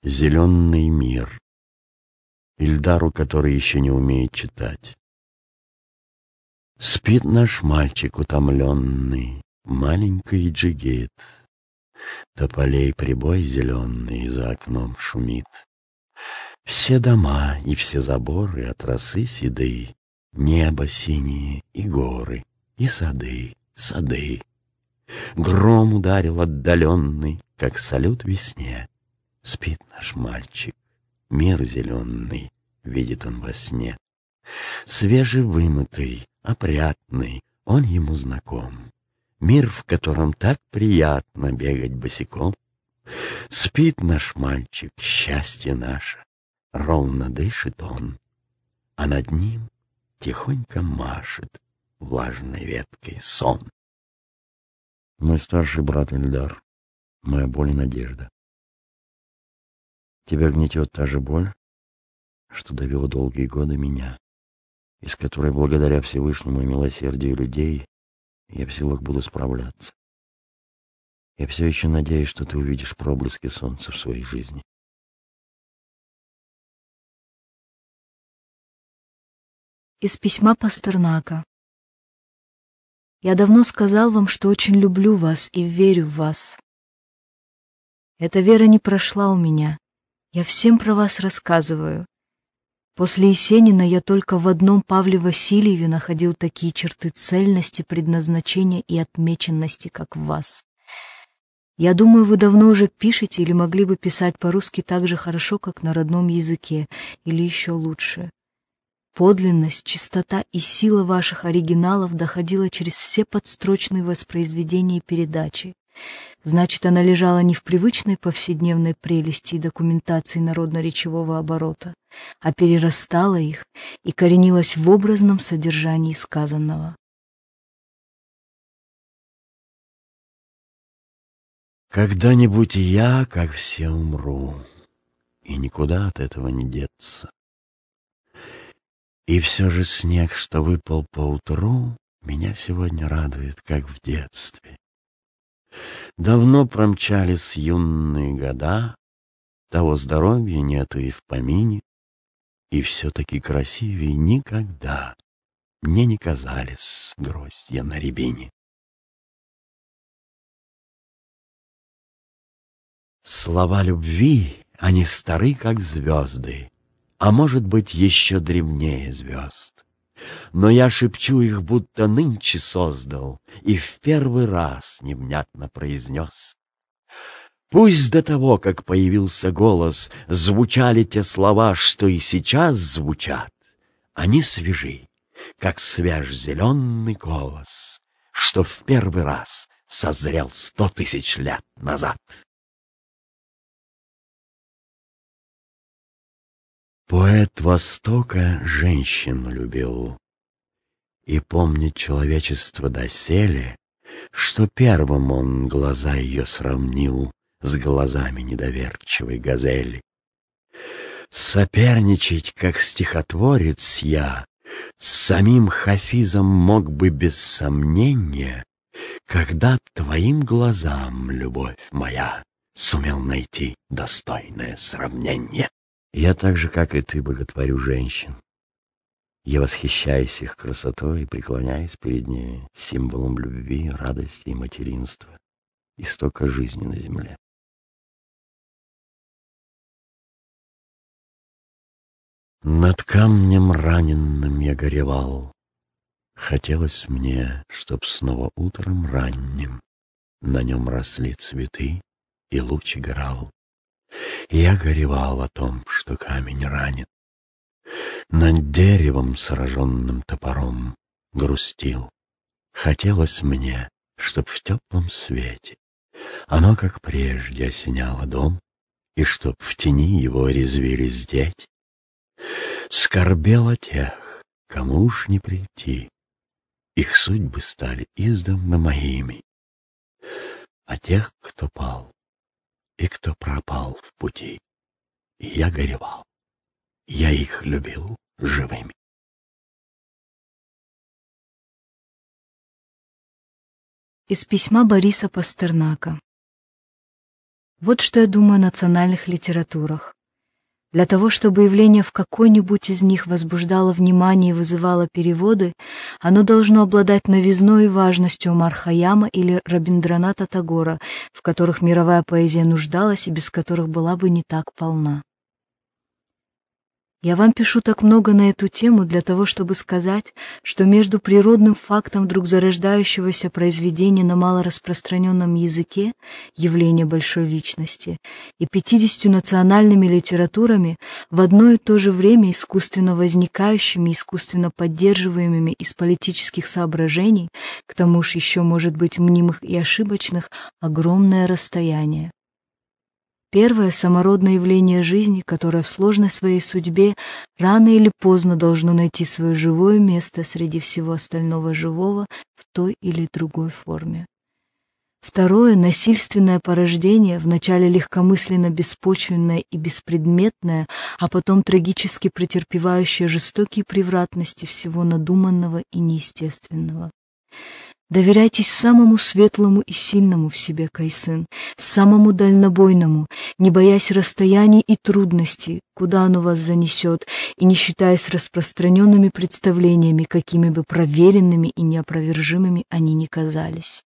Зеленый мир. Ильдару, который еще не умеет читать. Спит наш мальчик утомленный, маленький джигит. До полей прибой зеленый за окном шумит. Все дома и все заборы от росы седые, небо синие и горы, и сады, сады. Гром ударил отдаленный, как салют весне. Спит наш мальчик, мир зеленый, видит он во сне. Свежевымытый, опрятный, он ему знаком. Мир, в котором так приятно бегать босиком. Спит наш мальчик, счастье наше, ровно дышит он, а над ним тихонько машет влажной веткой сон. Мой старший брат Ильдар, моя боль и надежда. Тебя гнетет та же боль, что давила долгие годы меня, и с которой, благодаря Всевышнему и милосердию людей, я в силах буду справляться. Я все еще надеюсь, что ты увидишь проблески солнца в своей жизни. Из письма Пастернака. Я давно сказал вам, что очень люблю вас и верю в вас. Эта вера не прошла у меня. Я всем про вас рассказываю. После Есенина я только в одном Павле Васильеве находил такие черты цельности, предназначения и отмеченности, как в вас. Я думаю, вы давно уже пишете или могли бы писать по-русски так же хорошо, как на родном языке, или еще лучше. Подлинность, чистота и сила ваших оригиналов доходила через все подстрочные воспроизведения и передачи. Значит, она лежала не в привычной повседневной прелести и документации народно-речевого оборота, а перерастала их и коренилась в образном содержании сказанного. Когда-нибудь и я, как все, умру, и никуда от этого не деться. И все же снег, что выпал поутру, меня сегодня радует, как в детстве. Давно промчались юные года, того здоровья нету и в помине, и все-таки красивее никогда мне не казались гроздья на рябине. Слова любви, они стары, как звезды, а может быть, еще древнее звезд. Но я шепчу их, будто нынче создал, и в первый раз невнятно произнес. Пусть до того, как появился голос, звучали те слова, что и сейчас звучат, они свежи, как свеж зеленый колос, что в первый раз созрел 100 000 лет назад. Поэт Востока женщину любил, и помнит человечество доселе, что первым он глаза ее сравнил с глазами недоверчивой газели. Соперничать, как стихотворец, я с самим Хафизом мог бы без сомнения, когда б твоим глазам, любовь моя, сумел найти достойное сравнение. Я так же, как и ты, боготворю женщин. Я восхищаюсь их красотой и преклоняюсь перед ними, символом любви, радости и материнства, истока жизни на земле. Над камнем раненным я горевал. Хотелось мне, чтоб снова утром ранним на нем росли цветы и луч играл. Я горевал о том, что камень ранен. Над деревом, сраженным топором, грустил. Хотелось мне, чтоб в теплом свете оно, как прежде, осеняло дом, и чтоб в тени его резвились дети. Скорбел о тех, кому уж не прийти, их судьбы стали издавна моими. А тех, кто пал и кто пропал в пути, я горевал, я их любил живыми. Из письма Бориса Пастернака. Вот что я думаю о национальных литературах. Для того, чтобы явление в какой-нибудь из них возбуждало внимание и вызывало переводы, оно должно обладать новизной и важностью Омар Хайяма или Рабиндраната Тагора, в которых мировая поэзия нуждалась и без которых была бы не так полна. Я вам пишу так много на эту тему для того, чтобы сказать, что между природным фактом вдруг зарождающегося произведения на малораспространенном языке, явления большой личности, и 50 национальными литературами в одно и то же время искусственно возникающими, искусственно поддерживаемыми из политических соображений, к тому же еще, может быть, мнимых и ошибочных, огромное расстояние. Первое самородное явление жизни, которое в сложной своей судьбе рано или поздно должно найти свое живое место среди всего остального живого в той или другой форме. Второе насильственное порождение, вначале легкомысленно беспочвенное и беспредметное, а потом трагически претерпевающее жестокие превратности всего надуманного и неестественного. Доверяйтесь самому светлому и сильному в себе, Кайсын, самому дальнобойному, не боясь расстояний и трудностей, куда оно вас занесет, и не считаясь распространенными представлениями, какими бы проверенными и неопровержимыми они ни казались.